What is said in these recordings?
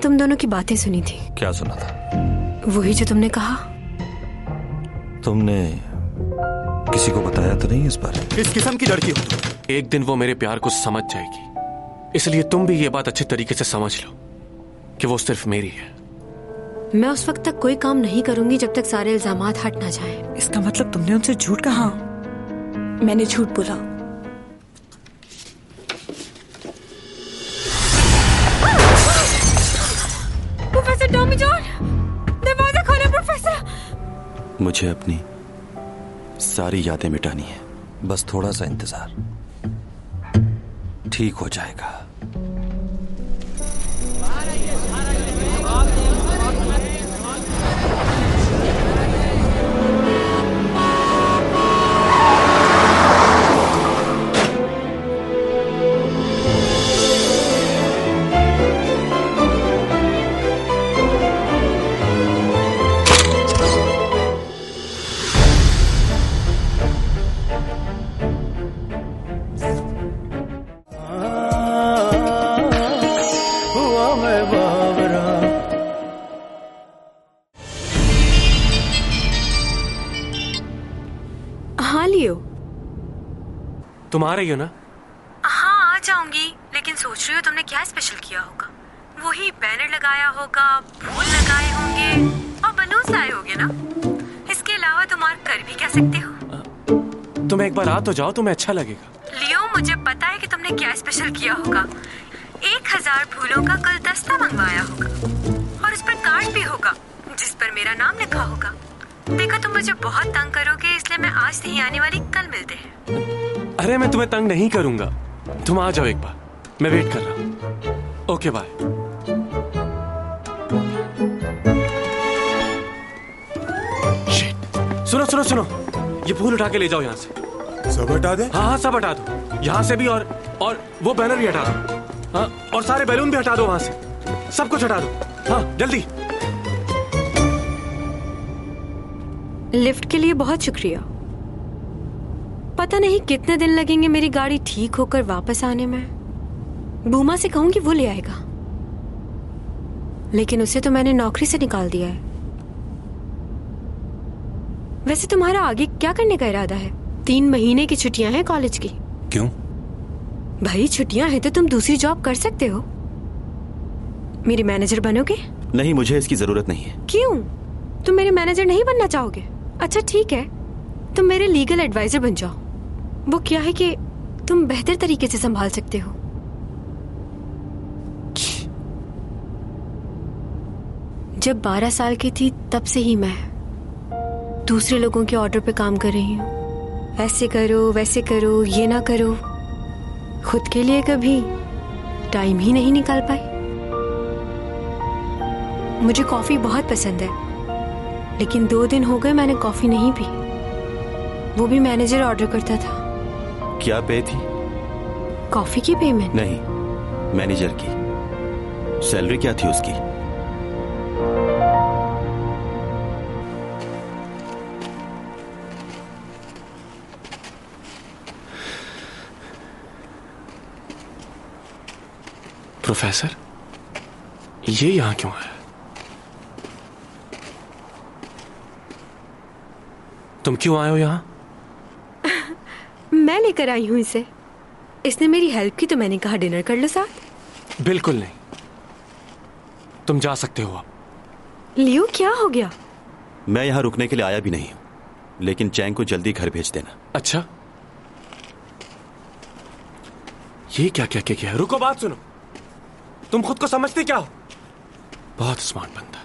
तुम दोनों की बातें सुनी थी। क्या सुना था? वही जो तुमने कहा। तुमने किसी को बताया तो नहीं इस बारे? किस किस्म की लड़की हो तुम? एक दिन वो मेरे प्यार को समझ जाएगी, इसलिए तुम भी ये बात अच्छे तरीके से समझ लो कि वो सिर्फ मेरी है। मैं उस वक्त तक कोई काम नहीं करूंगी जब तक सारे इल्जामात हट ना जाएं। इसका मतलब तुमने उनसे झूठ कहा? मैंने झूठ बोला। प्रोफेसर टॉमी जॉन, दरवाजा खोलो प्रोफेसर। मुझे अपनी सारी यादें मिटानी है, बस थोड़ा सा इंतजार, ठीक हो जाएगा। हाँ लियो। तुम आ रही हो ना? हाँ आ जाऊंगी, लेकिन सोच रही हो तुमने क्या स्पेशल किया होगा। वही बैनर लगाया होगा, फूल लगाए होंगे और बलून्स लाए होंगे ना। इसके अलावा तुम और कर भी क्या सकते हो? तुम एक बार आ तो जाओ, तुम्हें अच्छा लगेगा। लियो मुझे पता है कि तुमने क्या स्पेशल किया होगा। 1000 फूलों का गुलदस्ता मंगवाया होगा और उस पर कार्ड भी होगा जिस पर मेरा नाम लिखा होगा। देखो तुम मुझे बहुत तंग करोगे, इसलिए मैं आज नहीं आने वाली, कल मिलते हैं। अरे मैं तुम्हें तंग नहीं करूंगा, तुम आ जाओ एक बार, मैं वेट कर रहा हूँ। Okay bye. सुनो सुनो सुनो, ये फूल उठा के ले जाओ यहाँ से। सब हटा दे? हाँ हाँ सब हटा दो, यहाँ से भी और वो बैनर भी हटा दो। हाँ और सारे बैलून भी हटा दो वहां से, सब कुछ हटा दो। हाँ जल्दी। लिफ्ट के लिए बहुत शुक्रिया। पता नहीं कितने दिन लगेंगे मेरी गाड़ी ठीक होकर वापस आने में। बूमा से कहूंगी वो ले आएगा, लेकिन उसे तो मैंने नौकरी से निकाल दिया है। वैसे तुम्हारा आगे क्या करने का इरादा है? 3 महीने की छुट्टियां हैं कॉलेज की। क्यों? भाई छुट्टियां हैं तो तुम दूसरी जॉब कर सकते हो। मेरे मैनेजर बनोगे? नहीं, मुझे इसकी जरूरत नहीं है। क्यों? तुम मेरे मैनेजर नहीं बनना चाहोगे? अच्छा ठीक है, तुम मेरे लीगल एडवाइजर बन जाओ। वो क्या है कि तुम बेहतर तरीके से संभाल सकते हो। जब 12 साल की थी तब से ही मैं दूसरे लोगों के ऑर्डर पे काम कर रही हूँ। ऐसे करो, वैसे करो, ये ना करो। खुद के लिए कभी टाइम ही नहीं निकाल पाई। मुझे कॉफी बहुत पसंद है, लेकिन 2 दिन हो गए मैंने कॉफी नहीं पी। वो भी मैनेजर ऑर्डर करता था। क्या पे थी? कॉफी की पेमेंट? नहीं, मैनेजर की सैलरी क्या थी उसकी? प्रोफेसर, ये यहाँ क्यों है? तुम क्यों आए हो यहाँ? मैं लेकर आई हूँ इसे। इसने मेरी हेल्प की तो मैंने कहा डिनर कर लो साथ। बिल्कुल नहीं, तुम जा सकते हो अब। लियो क्या हो गया? मैं यहाँ रुकने के लिए आया भी नहीं हूँ, लेकिन चैंग को जल्दी घर भेज देना। अच्छा, ये क्या क्या क्या क्या? रुको, बात सुनो। तुम खुद को समझते क्या हो? बहुत स्मार्ट बंदा।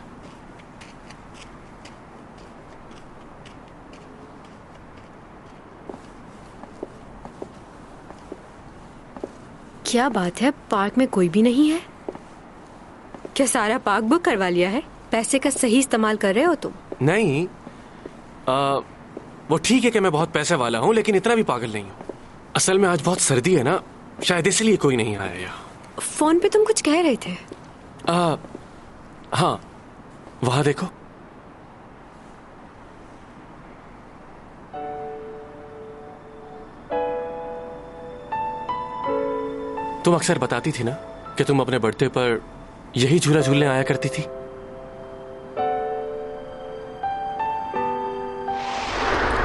क्या बात है, पार्क में कोई भी नहीं है? क्या सारा पार्क बुक करवा लिया है? पैसे का सही इस्तेमाल कर रहे हो तुम? नहीं, वो ठीक है कि मैं बहुत पैसे वाला हूं, लेकिन इतना भी पागल नहीं हूं। असल में आज बहुत सर्दी है ना, शायद इसलिए कोई नहीं आया यहाँ। फोन पे तुम कुछ कह रहे थे। हाँ, वहां देखो। तुम अक्सर बताती थी ना कि तुम अपने बर्थडे पर यही झूला झूलने आया करती थी?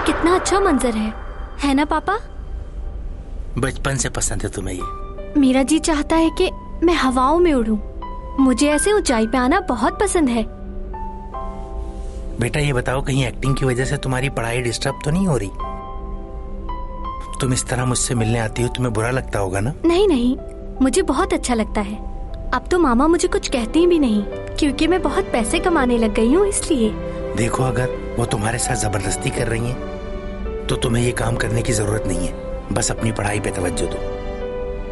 कितना अच्छा मंजर है ना पापा? बचपन से पसंद है तुम्हें ये? मेरा जी चाहता है कि मैं हवाओं में उड़ूं। मुझे ऐसे ऊंचाई पे आना बहुत पसंद है। बेटा ये बताओ, कहीं एक्टिंग की वजह से तुम्हारी पढ़ाई डिस्टर्ब तो नहीं हो रही? तुम इस तरह मुझसे मिलने आती हो, तुम्हें बुरा लगता होगा ना? नहीं नहीं, मुझे बहुत अच्छा लगता है। अब तो मामा मुझे कुछ कहती भी नहीं, क्योंकि मैं बहुत पैसे कमाने लग गई हूँ इसलिए। देखो, अगर वो तुम्हारे साथ जबरदस्ती कर रही हैं तो तुम्हें ये काम करने की जरूरत नहीं है। बस अपनी पढ़ाई पे तवज्जो दो।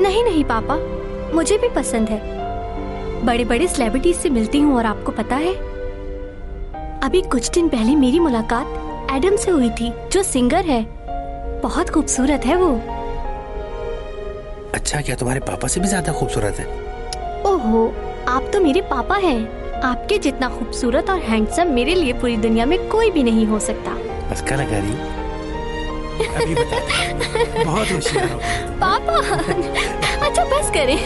नहीं नहीं पापा, मुझे भी पसंद है। बड़े बड़े सेलिब्रिटीज से मिलती हूँ और आपको पता है, अभी कुछ दिन पहले मेरी मुलाकात एडम से हुई थी, जो सिंगर है। बहुत खूबसूरत है वो। अच्छा, क्या तुम्हारे पापा से भी ज्यादा खूबसूरत है? ओहो, आप तो मेरे पापा हैं। आपके जितना खूबसूरत और हैंडसम मेरे लिए पूरी दुनिया में कोई भी नहीं हो सकता। बस का लगा रही? अभी बता। बहुत होशियार हो पापा। अच्छा बस करें।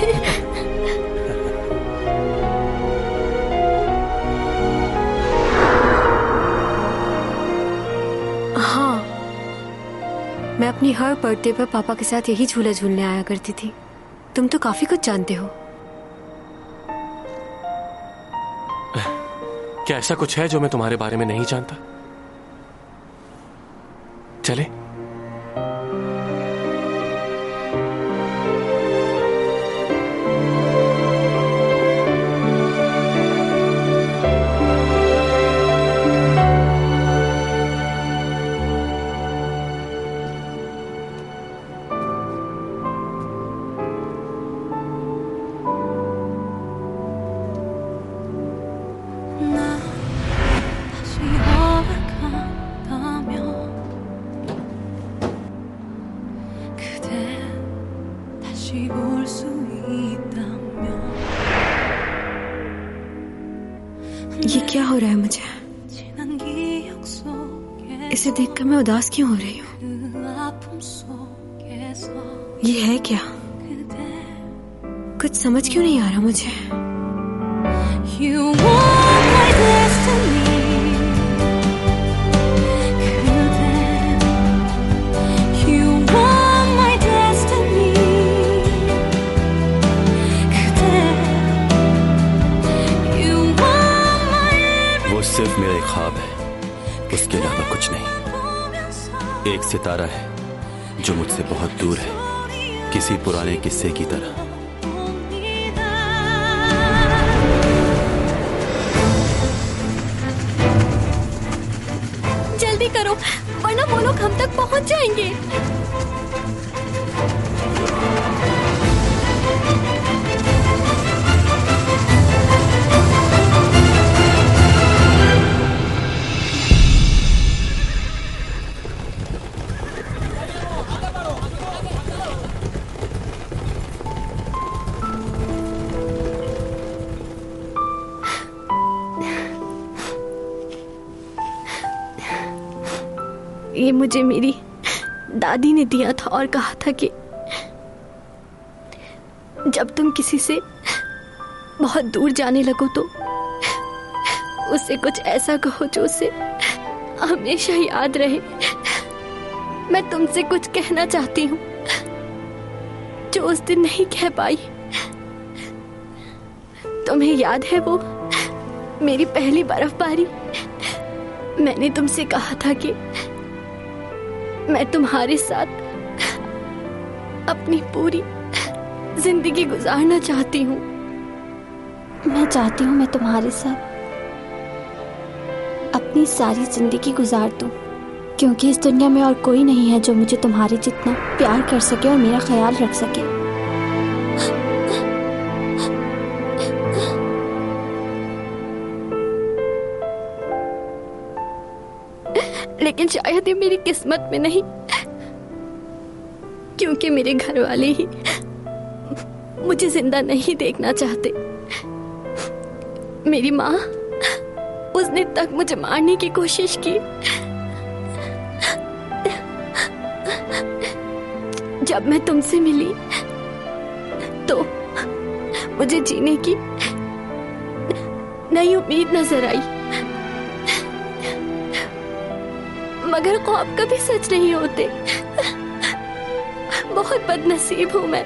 हाँ, मैं अपनी हर बर्थडे पर पापा के साथ यही झूला झूलने आया करती थी। तुम तो काफी कुछ जानते हो। क्या ऐसा कुछ है जो मैं तुम्हारे बारे में नहीं जानता? चले? ये क्या हो रहा है मुझे? इसे देखकर मैं उदास क्यों हो रही हूँ? ये है क्या? कुछ समझ क्यों नहीं आ रहा मुझे? वो सिर्फ मेरा एक ख्वाब है, उसके अलावा कुछ नहीं। एक सितारा है जो मुझसे बहुत दूर है, किसी पुराने किस्से की तरह। जल्दी करो, वरना वो लोग हम तक पहुंच जाएंगे। ये मुझे मेरी दादी ने दिया था और कहा था कि जब तुम किसी से बहुत दूर जाने लगो तो उससे कुछ ऐसा कहो जो उसे हमेशा याद रहे। मैं तुमसे कुछ कहना चाहती हूँ जो उस दिन नहीं कह पाई। तुम्हें याद है वो मेरी पहली बर्फबारी? मैंने तुमसे कहा था कि मैं तुम्हारे साथ अपनी पूरी जिंदगी गुजारना चाहती हूँ। मैं चाहती हूँ मैं तुम्हारे साथ अपनी सारी जिंदगी गुजार दूँ, क्योंकि इस दुनिया में और कोई नहीं है जो मुझे तुम्हारे जितना प्यार कर सके और मेरा ख्याल रख सके। लेकिन शायद ये मेरी किस्मत में नहीं, क्योंकि मेरे घर वाले ही मुझे जिंदा नहीं देखना चाहते। मेरी माँ, उसने तक मुझे मारने की कोशिश की। जब मैं तुमसे मिली तो मुझे जीने की नई उम्मीद नजर आई, मगर ख्वाब कभी सच नहीं होते। बहुत बदनसीब हूं मैं।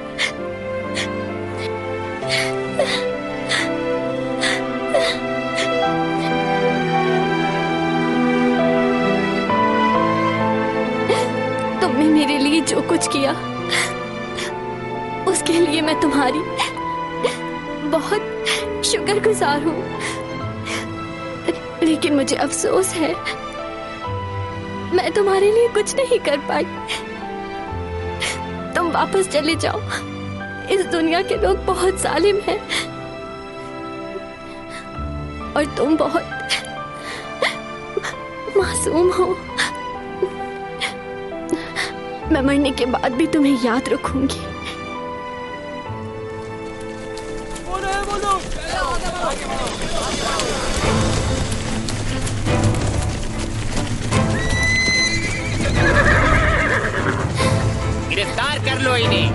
तुमने मेरे लिए जो कुछ किया उसके लिए मैं तुम्हारी बहुत शुक्रगुजार हूं, लेकिन मुझे अफसोस है मैं तुम्हारे लिए कुछ नहीं कर पाई। तुम वापस चले जाओ, इस दुनिया के लोग बहुत जालिम हैं और तुम बहुत मासूम हो। मैं मरने के बाद भी तुम्हें याद रखूंगी। गिरफ्तार कर लो इन्हें।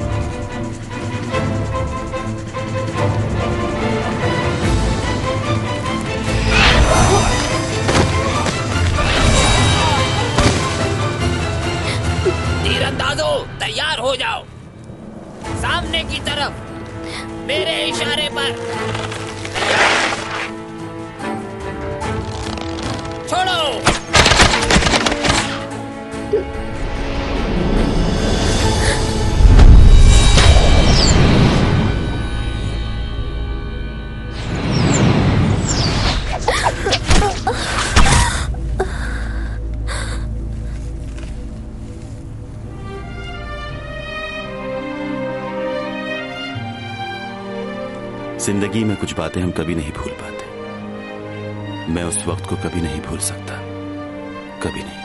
तीरंदाजों तैयार हो जाओ, सामने की तरफ मेरे इशारे पर। छोड़ो। जिंदगी में कुछ बातें हम कभी नहीं भूल पाते। मैं उस वक्त को कभी नहीं भूल सकता, कभी नहीं।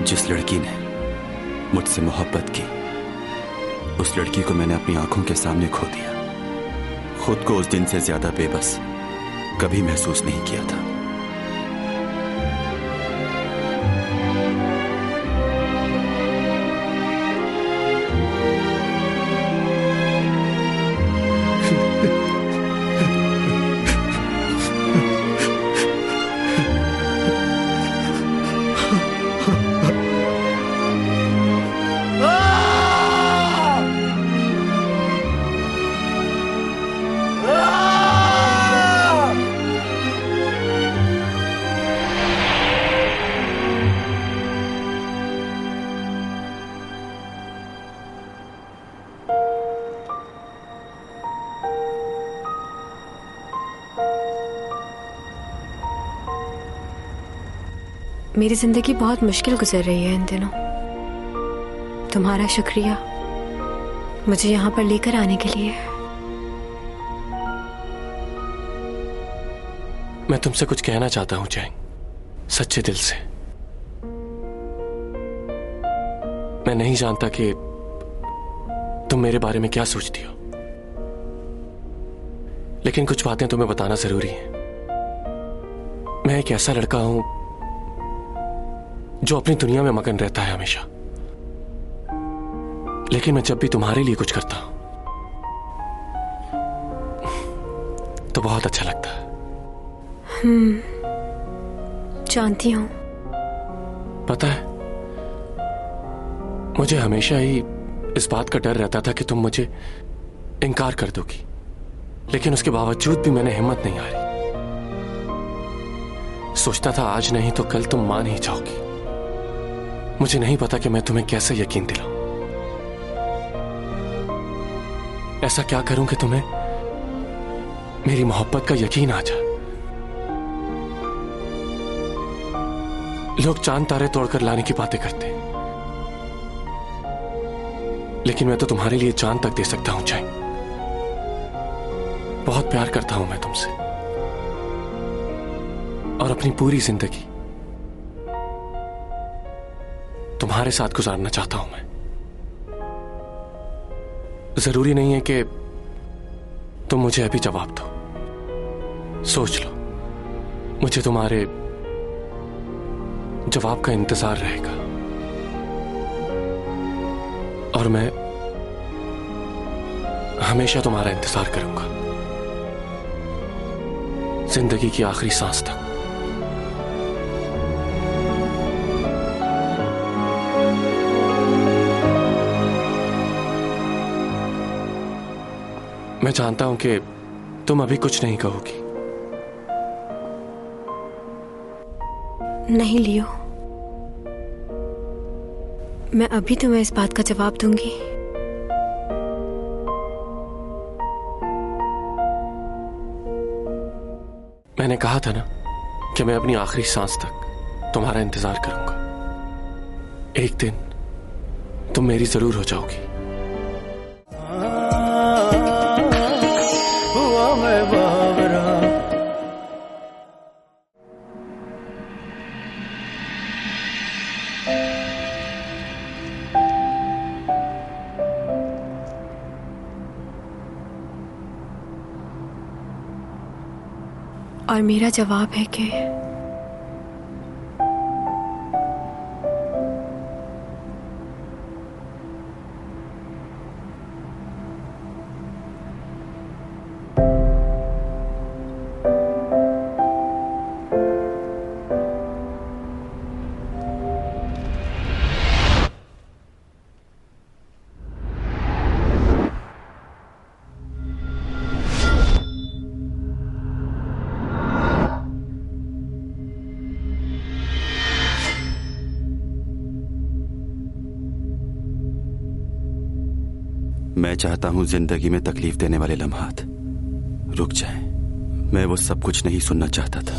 जिस लड़की ने मुझसे मोहब्बत की, उस लड़की को मैंने अपनी आंखों के सामने खो दिया। खुद को उस दिन से ज्यादा बेबस कभी महसूस नहीं किया था। मेरी जिंदगी बहुत मुश्किल गुजर रही है इन दिनों। तुम्हारा शुक्रिया मुझे यहाँ पर लेकर आने के लिए। मैं तुमसे कुछ कहना चाहता हूं चैंग, सच्चे दिल से। मैं नहीं जानता कि तुम मेरे बारे में क्या सोचती हो, लेकिन कुछ बातें तुम्हें बताना जरूरी है। मैं एक ऐसा लड़का हूं जो अपनी दुनिया में मगन रहता है हमेशा, लेकिन मैं जब भी तुम्हारे लिए कुछ करता हूं तो बहुत अच्छा लगता है। जानती हूं। पता है, मुझे हमेशा ही इस बात का डर रहता था कि तुम मुझे इनकार कर दोगी, लेकिन उसके बावजूद भी मैंने हिम्मत नहीं हारी। सोचता था आज नहीं तो कल तुम मान ही जाओगी। मुझे नहीं पता कि मैं तुम्हें कैसे यकीन दिलाऊं। ऐसा क्या करूं कि तुम्हें मेरी मोहब्बत का यकीन आ जाए। लोग चांद तारे तोड़कर लाने की बातें करते हैं, लेकिन मैं तो तुम्हारे लिए चांद तक दे सकता हूं चैंग। बहुत प्यार करता हूं मैं तुमसे, और अपनी पूरी जिंदगी तुम्हारे साथ गुजारना चाहता हूं मैं। जरूरी नहीं है कि तुम मुझे अभी जवाब दो, सोच लो, मुझे तुम्हारे जवाब का इंतजार रहेगा और मैं हमेशा तुम्हारा इंतजार करूंगा, जिंदगी की आखिरी सांस तक। मैं जानता हूं कि तुम अभी कुछ नहीं कहोगी। नहीं लियो, मैं अभी तुम्हें इस बात का जवाब दूंगी। मैंने कहा था ना कि मैं अपनी आखिरी सांस तक तुम्हारा इंतजार करूंगा। एक दिन तुम मेरी जरूर हो जाओगी। और मेरा जवाब है कि मैं चाहता हूं जिंदगी में तकलीफ देने वाले लम्हात रुक जाएं। मैं वो सब कुछ नहीं सुनना चाहता था।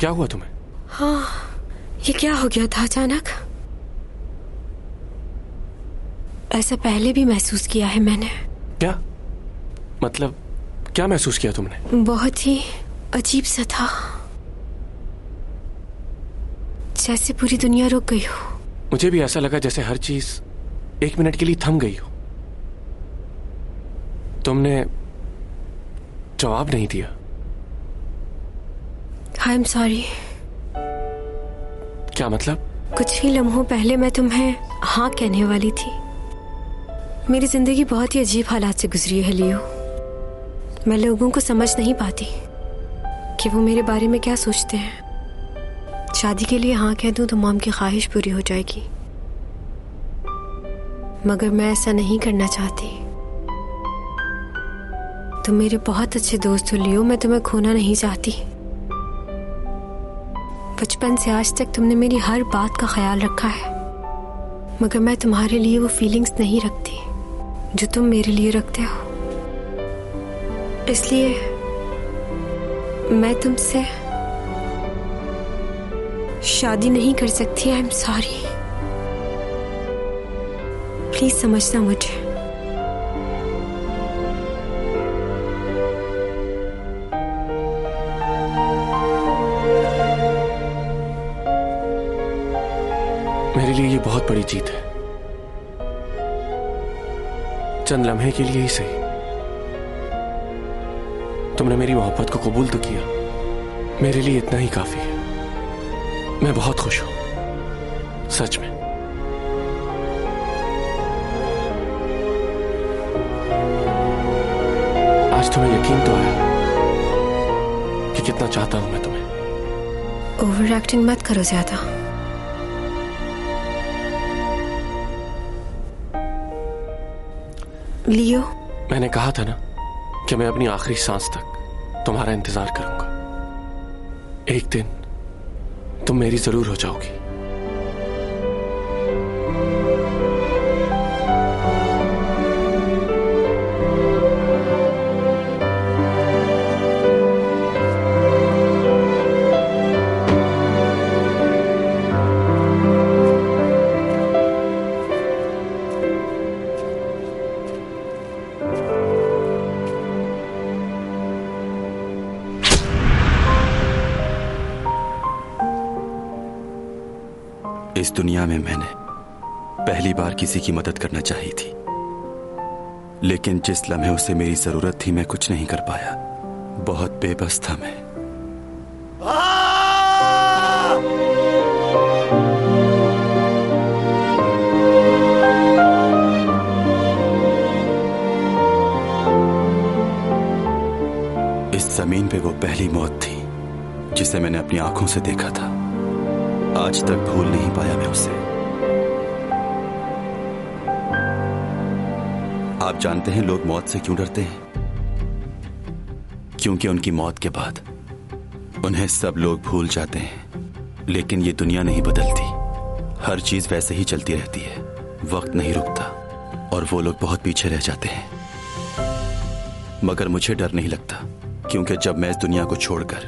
क्या हुआ तुम्हें? हाँ, ये क्या हो गया था अचानक? ऐसा पहले भी महसूस किया है मैंने। क्या मतलब, क्या महसूस किया तुमने? बहुत ही अजीब सा था, जैसे पूरी दुनिया रुक गई हो। मुझे भी ऐसा लगा जैसे हर चीज एक मिनट के लिए थम गई हो। तुमने जवाब नहीं दिया। I am sorry. क्या मतलब? कुछ ही लम्हों पहले मैं तुम्हें हाँ कहने वाली थी। मेरी जिंदगी बहुत ही अजीब हालात से गुजरी है लियो। मैं लोगों को समझ नहीं पाती कि वो मेरे बारे में क्या सोचते हैं। शादी के लिए हाँ कह दूं तो मॉम की ख्वाहिश पूरी हो जाएगी, मगर मैं ऐसा नहीं करना चाहती। तुम मेरे बहुत अच्छे दोस्त हो लियो, मैं तुम्हें खोना नहीं चाहती। बचपन से आज तक तुमने मेरी हर बात का ख्याल रखा है, मगर मैं तुम्हारे लिए वो फीलिंग्स नहीं रखती जो तुम मेरे लिए रखते हो। इसलिए मैं तुमसे शादी नहीं कर सकती। आई एम सॉरी, प्लीज समझना मुझे। मेरे लिए ये बहुत बड़ी जीत है। चंद लम्हे के लिए ही सही, तुमने मेरी मोहब्बत को कबूल तो किया। मेरे लिए इतना ही काफी है। मैं बहुत खुश हूं, सच में। आज तुम्हें यकीन तो आया कि कितना चाहता हूं मैं तुम्हें। ओवर एक्टिंग मत करो ज्यादा। लियो, मैंने कहा था ना कि मैं अपनी आखिरी सांस तक तुम्हारा इंतजार करूंगा। एक दिन तुम मेरी जरूर हो जाओगी। इस दुनिया में मैंने पहली बार किसी की मदद करना चाही थी, लेकिन जिस लम्हे उसे मेरी जरूरत थी मैं कुछ नहीं कर पाया। बहुत बेबस था मैं। इस जमीन पे वो पहली मौत थी जिसे मैंने अपनी आंखों से देखा था। आज तक भूल नहीं पाया मैं उसे। आप जानते हैं लोग मौत से क्यों डरते हैं? क्योंकि उनकी मौत के बाद उन्हें सब लोग भूल जाते हैं। लेकिन ये दुनिया नहीं बदलती, हर चीज वैसे ही चलती रहती है, वक्त नहीं रुकता और वो लोग बहुत पीछे रह जाते हैं। मगर मुझे डर नहीं लगता, क्योंकि जब मैं इस दुनिया को छोड़कर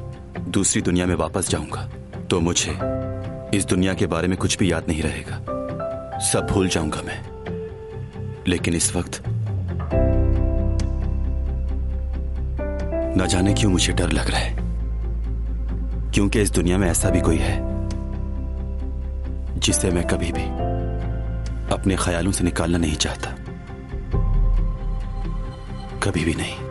दूसरी दुनिया में वापस जाऊंगा तो मुझे इस दुनिया के बारे में कुछ भी याद नहीं रहेगा, सब भूल जाऊंगा मैं। लेकिन इस वक्त न जाने क्यों मुझे डर लग रहा है, क्योंकि इस दुनिया में ऐसा भी कोई है जिसे मैं कभी भी अपने ख्यालों से निकालना नहीं चाहता, कभी भी नहीं।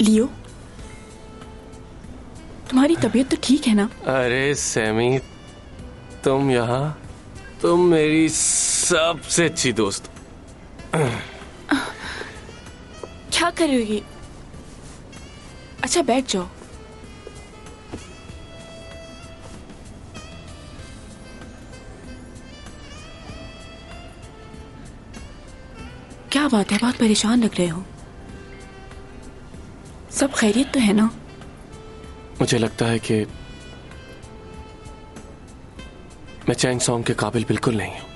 लियो, तुम्हारी तबीयत तो ठीक है ना? अरे सैमी, तुम यहाँ, तुम मेरी सबसे अच्छी दोस्त। क्या कर रही हो ये? अच्छा बैठ जाओ। क्या बात है, बहुत परेशान लग रहे हो। सब खैरियत तो है ना? मुझे लगता है कि मैं चैंग सॉन्ग के काबिल बिल्कुल नहीं हूं।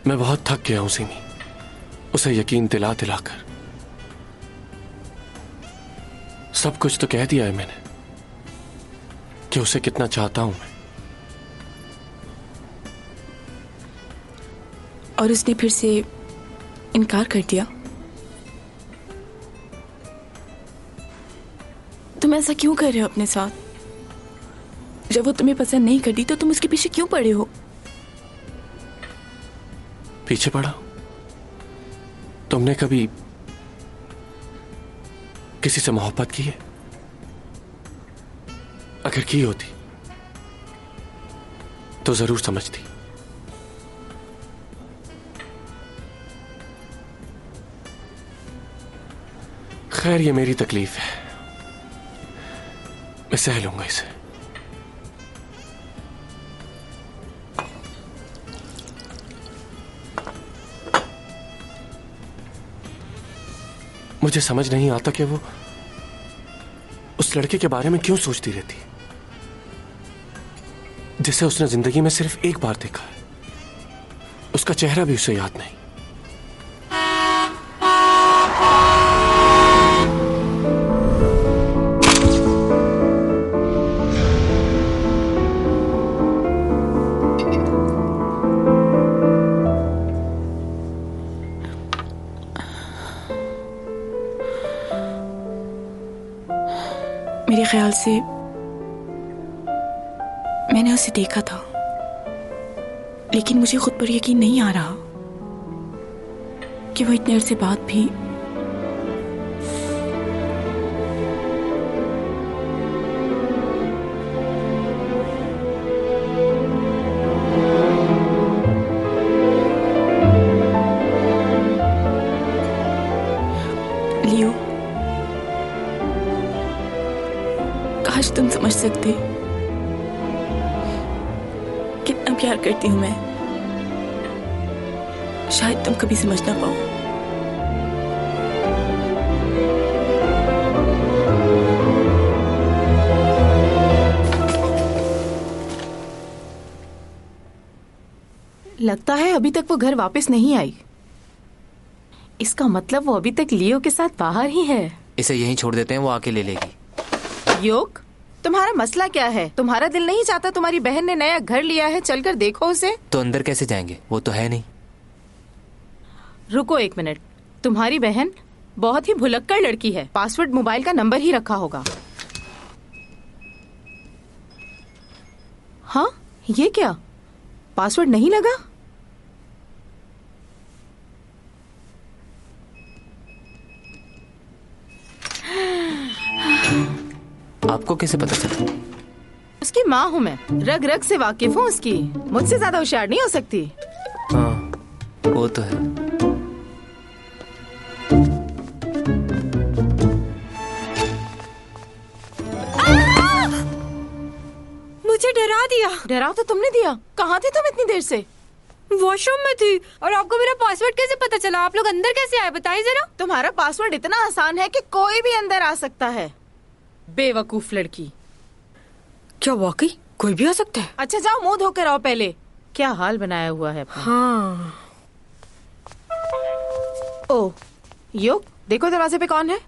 मैं बहुत थक गया हूं सिमी, उसे यकीन दिला दिलाकर। सब कुछ तो कह दिया है मैंने कि उसे कितना चाहता हूं मैं। और उसने फिर से इनकार कर दिया? तुम ऐसा क्यों कर रहे हो अपने साथ? जब वो तुम्हें पसंद नहीं करती तो तुम उसके पीछे क्यों पड़े हो? पीछे पड़ा? तुमने कभी किसी से मोहब्बत की है? अगर की होती तो जरूर समझती। खैर, ये मेरी तकलीफ है, मैं सह लूंगा इसे। मुझे समझ नहीं आता कि वो उस लड़के के बारे में क्यों सोचती रहती है जिसे उसने जिंदगी में सिर्फ एक बार देखा है। उसका चेहरा भी उसे याद नहीं। मेरे ख्याल से मैंने उसे देखा था, लेकिन मुझे खुद पर यकीन नहीं आ रहा कि वो इतने अरसे बाद भी तुम समझ सकते कितना प्यार करती हूं मैं। शायद तुम कभी समझ ना पाओ। लगता है अभी तक वो घर वापस नहीं आई। इसका मतलब वो अभी तक लियो के साथ बाहर ही है। इसे यहीं छोड़ देते हैं, वो आके ले लेगी। योग, तुम्हारा मसला क्या है? तुम्हारा दिल नहीं चाहता तुम्हारी बहन ने नया घर लिया है, चलकर देखो उसे। तो अंदर कैसे जाएंगे, वो तो है नहीं। रुको एक मिनट, तुम्हारी बहन बहुत ही भुलक्कड़ लड़की है। पासवर्ड मोबाइल का नंबर ही रखा होगा। हाँ, ये क्या, पासवर्ड नहीं लगा? आपको कैसे पता चला? उसकी माँ हूँ मैं, रग रग से वाकिफ हूँ उसकी। मुझसे ज्यादा होशियार नहीं हो सकती। हाँ, वो तो है। मुझे डरा दिया। डरा तो तुमने दिया। कहाँ थे तुम इतनी देर से? वॉशरूम में थी। और आपको मेरा पासवर्ड कैसे पता चला? आप लोग अंदर कैसे आए, बताइए जरा। तुम्हारा पासवर्ड इतना आसान है कि कोई भी अंदर आ सकता है। बेवकूफ लड़की। क्या वाकई कोई भी आ सकता है? अच्छा जाओ, मुंह धोकर आओ पहले। क्या हाल बनाया हुआ है अपना। हाँ। ओ योग, देखो दरवाजे पे कौन है।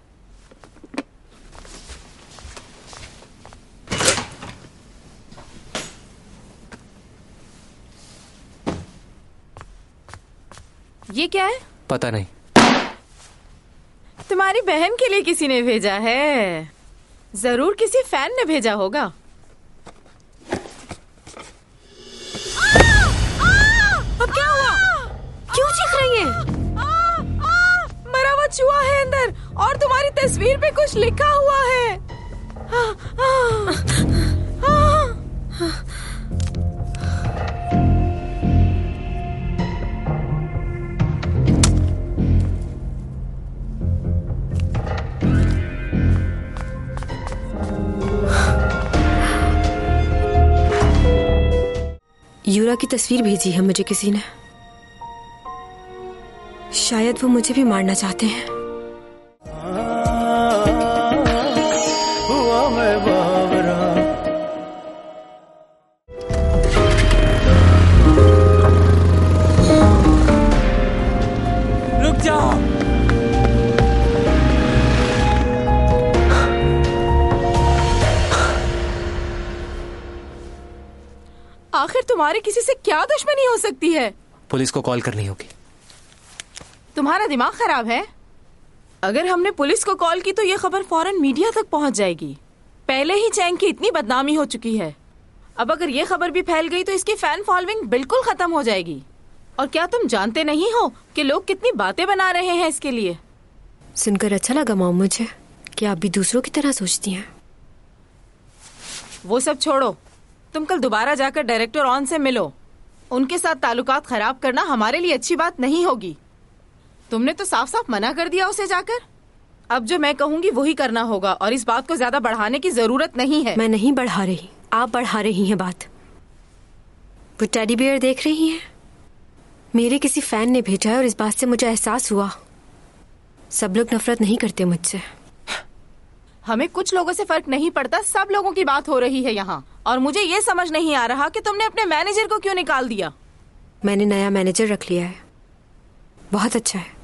ये क्या है? पता नहीं। तुम्हारी बहन के लिए किसी ने भेजा है। जरूर किसी फैन ने भेजा होगा। अब क्या हुआ? क्यों चीख रही है? मरा हुआ चूहा है अंदर और तुम्हारी तस्वीर पे कुछ लिखा हुआ है। यूरा की तस्वीर भेजी है मुझे किसी ने। शायद वो मुझे भी मारना चाहते हैं। रुक जाओ। आखिर तुम्हारे किसी से क्या दुश्मनी हो सकती है? पुलिस को कॉल करनी होगी। तुम्हारा दिमाग खराब है? अगर हमने पुलिस को कॉल की तो ये खबर फौरन मीडिया तक पहुंच जाएगी। पहले ही चैंग की इतनी बदनामी हो चुकी है, अब अगर ये खबर भी फैल गई तो इसकी फैन फॉलोइंग बिल्कुल खत्म हो जाएगी। और क्या तुम जानते नहीं हो कि लोग कितनी बातें बना रहे हैं इसके लिए? सुनकर अच्छा लगा मॉम मुझे कि आप भी दूसरों की तरह सोचती हैं। वो सब छोड़ो, तुम कल दोबारा जाकर डायरेक्टर ऑन से मिलो। उनके साथ ताल्लुकात खराब करना हमारे लिए अच्छी बात नहीं होगी। तुमने तो साफ साफ मना कर दिया उसे जाकर। अब जो मैं कहूंगी वही करना होगा और इस बात को ज्यादा बढ़ाने की जरूरत नहीं है। मैं नहीं बढ़ा रही, आप बढ़ा रही हैं बात। वो टेडी बियर देख रही हैं? मेरे किसी फैन ने भेजा है और इस बात से मुझे एहसास हुआ सब लोग नफरत नहीं करते मुझसे। हमें कुछ लोगों से फर्क नहीं पड़ता, सब लोगों की बात हो रही है यहाँ। और मुझे ये समझ नहीं आ रहा कि तुमने अपने मैनेजर को क्यों निकाल दिया। मैंने नया मैनेजर रख लिया है, बहुत अच्छा है।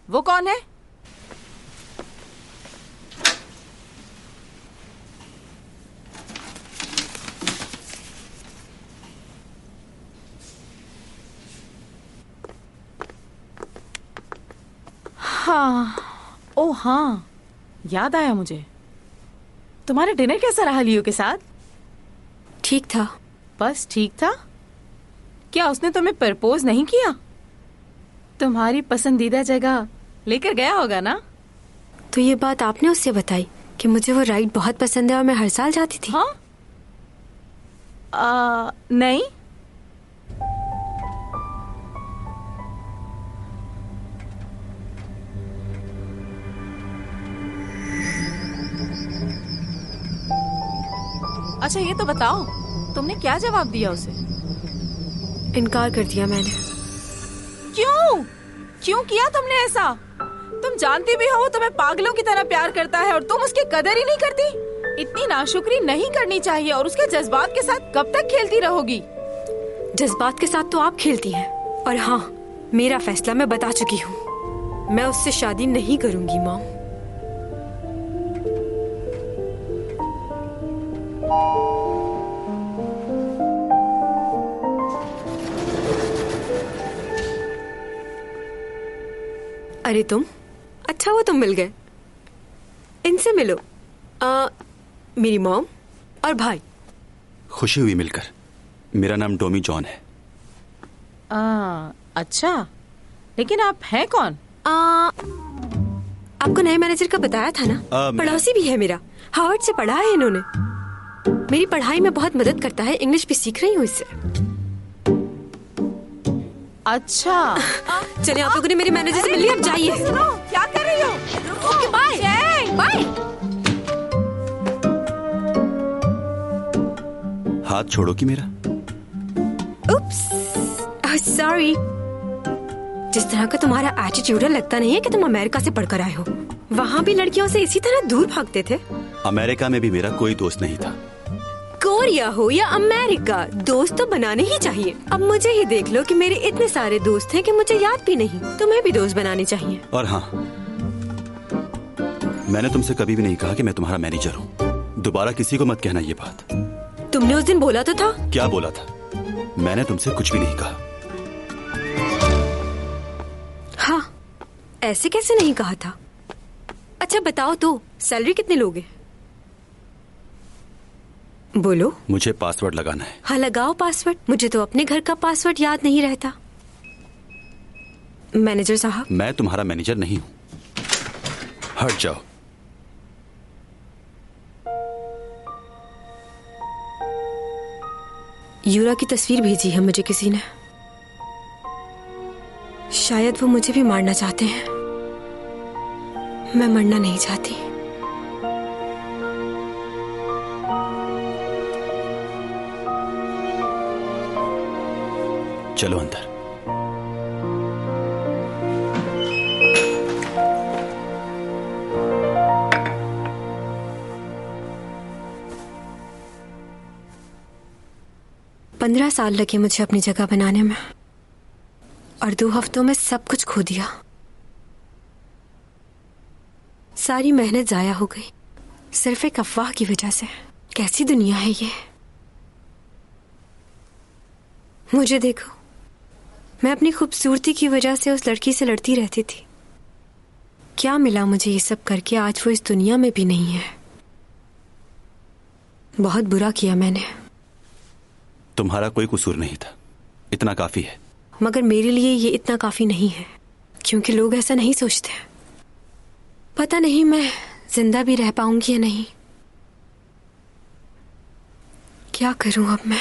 वो कौन है? हाँ, ओ हाँ, याद आया मुझे। तुम्हारा डिनर कैसा रहा लियो के साथ? ठीक था। बस ठीक था? क्या उसने तुम्हें प्रपोज नहीं किया? तुम्हारी पसंदीदा जगह लेकर गया होगा ना? तो ये बात आपने उससे बताई कि मुझे वो राइड बहुत पसंद है और मैं हर साल जाती थी? हाँ? नहीं। अच्छा ये तो बताओ, तुमने क्या जवाब दिया उसे? इनकार कर दिया मैंने। क्यों? क्यों किया तुमने ऐसा? तुम जानती भी हो वो तुम्हें पागलों की तरह प्यार करता है और तुम उसकी कदर ही नहीं करती। इतनी नाशुक्री नहीं करनी चाहिए। और उसके जज्बात के साथ कब तक खेलती रहोगी? जज्बात के साथ तो आप खेलती हैं। और हाँ, मेरा फैसला मैं बता चुकी हूँ, मैं उससे शादी नहीं करूंगी मॉम। अरे तुम, अच्छा हुआ तुम मिल गए। इनसे मिलो, मेरी मॉम और भाई। खुशी हुई मिलकर। मेरा नाम डोमी जॉन है। अच्छा, लेकिन आप हैं कौन? आपको नए मैनेजर का बताया था ना? पड़ोसी भी है मेरा, हार्वर्ड से पढ़ा है इन्होंने। मेरी पढ़ाई में बहुत मदद करता है, इंग्लिश भी सीख रही हूँ इससे। अच्छा चलिए, आप लोगों ने मेरे मैनेजर से मिल लिया, अब जाइए। क्या कर रही हो? Okay bye bye. हाथ छोड़ो कि मेरा। Oops, sorry. जिस तरह का तुम्हारा एटीट्यूड है, लगता नहीं है कि तुम अमेरिका से पढ़कर आए हो। वहाँ भी लड़कियों से इसी तरह दूर भागते थे। अमेरिका में भी मेरा कोई दोस्त नहीं था। कोरिया हो या अमेरिका, दोस्त तो बनाने ही चाहिए। अब मुझे ही देख लो कि मेरे इतने सारे दोस्त हैं कि मुझे याद भी नहीं। तुम्हें भी दोस्त बनाने चाहिए। और हाँ, मैंने तुमसे कभी भी नहीं कहा कि मैं तुम्हारा मैनेजर हूँ। दोबारा किसी को मत कहना ये बात। तुमने उस दिन बोला तो था। क्या बोला था? मैंने तुमसे कुछ भी नहीं कहा। हाँ, ऐसे कैसे नहीं कहा था? अच्छा बताओ तो, सैलरी कितने लोगे? बोलो। मुझे पासवर्ड लगाना है। हाँ लगाओ पासवर्ड। मुझे तो अपने घर का पासवर्ड याद नहीं रहता। मैनेजर साहब, मैं तुम्हारा मैनेजर नहीं हूँ, हट जाओ। यूरा की तस्वीर भेजी है मुझे किसी ने। शायद वो मुझे भी मारना चाहते हैं। मैं मरना नहीं चाहती। चलो अंदर। पंद्रह साल लगे मुझे अपनी जगह बनाने में, और 2 हफ्तों में सब कुछ खो दिया। सारी मेहनत जाया हो गई, सिर्फ एक अफवाह की वजह से। कैसी दुनिया है ये। मुझे देखो, मैं अपनी खूबसूरती की वजह से उस लड़की से लड़ती रहती थी। क्या मिला मुझे ये सब करके? आज वो इस दुनिया में भी नहीं है। बहुत बुरा किया मैंने। तुम्हारा कोई कसूर नहीं था, इतना काफी है। मगर मेरे लिए ये इतना काफी नहीं है, क्योंकि लोग ऐसा नहीं सोचते। पता नहीं मैं जिंदा भी रह पाऊंगी या नहीं। क्या करूं अब मैं?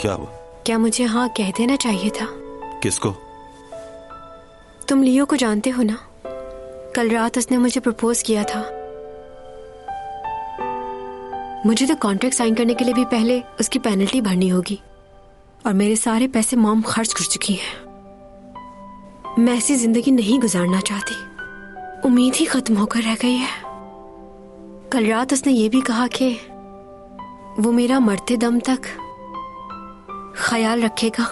क्या हुआ? क्या मुझे हाँ कह देना चाहिए था? किसको? तुम लियो को जानते हो ना? कल रात उसने मुझे प्रपोज किया था। मुझे तो कॉन्ट्रैक्ट साइन करने के लिए भी पहले उसकी पेनल्टी भरनी होगी, और मेरे सारे पैसे मॉम खर्च कर चुकी है। मैं ऐसी जिंदगी नहीं गुजारना चाहती। उम्मीद ही खत्म होकर रह गई है। कल रात उसने ये भी कहा कि वो मेरा मरते दम तक ख्याल रखेगा।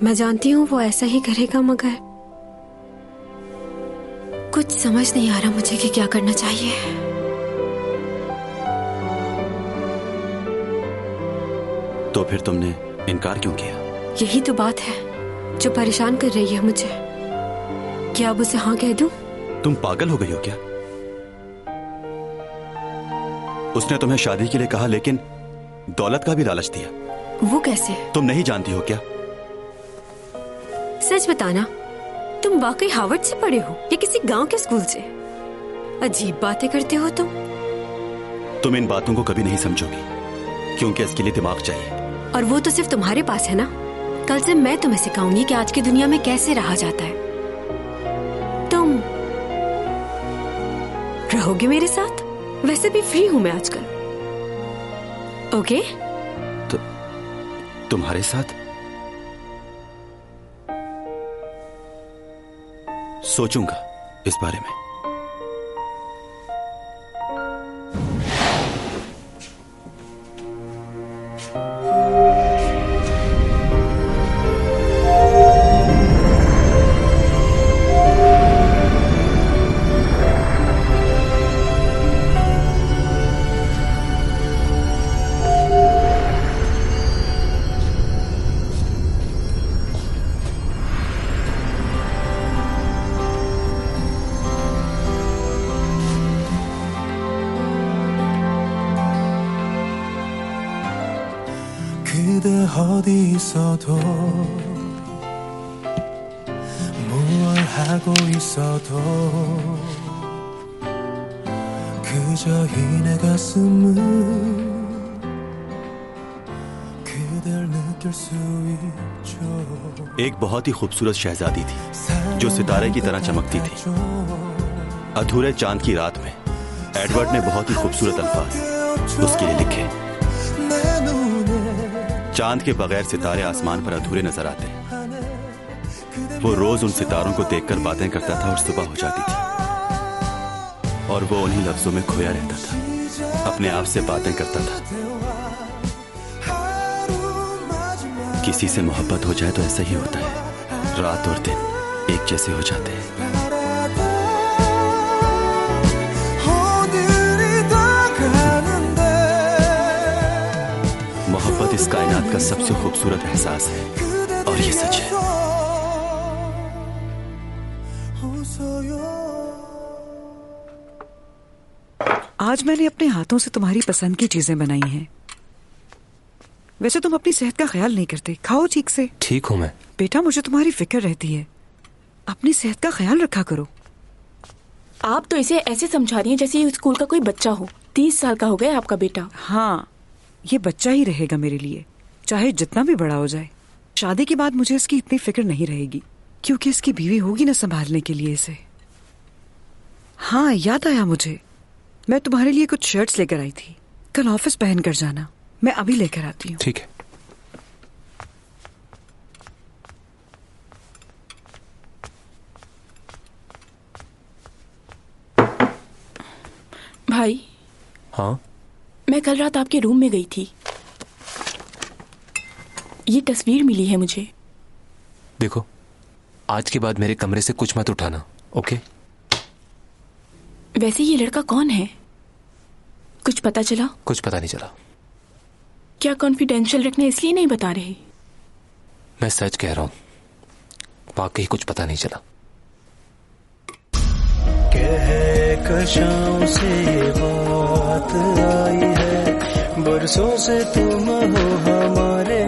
मैं जानती हूँ वो ऐसा ही करेगा, मगर कुछ समझ नहीं आ रहा मुझे कि क्या करना चाहिए। तो फिर तुमने इनकार क्यों किया? यही तो बात है जो परेशान कर रही है मुझे। क्या अब उसे हाँ कह दूं? तुम पागल हो गई हो क्या? उसने तुम्हें शादी के लिए कहा, लेकिन दौलत का भी लालच दिया। वो कैसे? तुम नहीं जानती हो क्या? सच बताना, तुम वाकई हार्वर्ड से पढ़े हो या किसी गांव के स्कूल से? अजीब बातें करते हो तुम। तुम इन बातों को कभी नहीं समझोगी, क्योंकि इसके लिए दिमाग चाहिए। और वो तो सिर्फ तुम्हारे पास है ना। कल से मैं तुम्हें सिखाऊंगी कि आज की दुनिया में कैसे रहा जाता है। रहोगे मेरे साथ? वैसे भी फ्री हूं मैं आजकल। ओके? तुम्हारे साथ? सोचूंगा इस बारे में। 그대 어디 있어도 뭘 하고 있어도 그저 이 내 가슴은 그댈 느낄 수 있죠। एक बहुत ही खूबसूरत शहजादी थी जो सितारे की तरह चमकती थी। अधूरे चांद की रात में एडवर्ड ने बहुत ही खूबसूरत अल्फाज उसके लिए लिखे। चांद के बगैर सितारे आसमान पर अधूरे नजर आते हैं। वो रोज उन सितारों को देखकर बातें करता था और सुबह हो जाती थी और वो उन्हीं लफ्जों में खोया रहता था, अपने आप से बातें करता था। किसी से मोहब्बत हो जाए तो ऐसा ही होता है, रात और दिन एक जैसे हो जाते हैं। मोहब्बत इस कायनात का सबसे खूबसूरत एहसास है और ये सच है। आज मैंने अपने हाथों से तुम्हारी पसंद की चीजें बनाई हैं। वैसे तुम अपनी सेहत का ख्याल नहीं करते, खाओ ठीक से। ठीक हूँ मैं। बेटा मुझे तुम्हारी फिक्र रहती है, अपनी सेहत का ख्याल रखा करो। आप तो इसे ऐसे समझा रही हैं जैसे ये स्कूल का कोई बच्चा हो। 30 साल का हो गया आपका बेटा। हाँ, ये बच्चा ही रहेगा मेरे लिए, चाहे जितना भी बड़ा हो जाए। शादी के बाद मुझे इसकी इतनी फिक्र नहीं रहेगी क्योंकि इसकी बीवी होगी ना संभालने के लिए इसे। हाँ, याद आया मुझे, मैं तुम्हारे लिए कुछ शर्ट्स लेकर आई थी, कल ऑफिस पहन कर जाना। मैं अभी लेकर आती हूँ। ठीक है। भाई। हाँ? मैं कल रात आपके रूम में गई थी, ये तस्वीर मिली है मुझे। देखो, आज के बाद मेरे कमरे से कुछ मत उठाना, ओके? वैसे ये लड़का कौन है, कुछ पता चला? कुछ पता नहीं चला। क्या कॉन्फिडेंशियल रखने इसलिए नहीं बता रहे? मैं सच कह रहा हूँ, वाकई कुछ पता नहीं चला। कशाओं से बात आई है, बरसों से तुम हो हमारे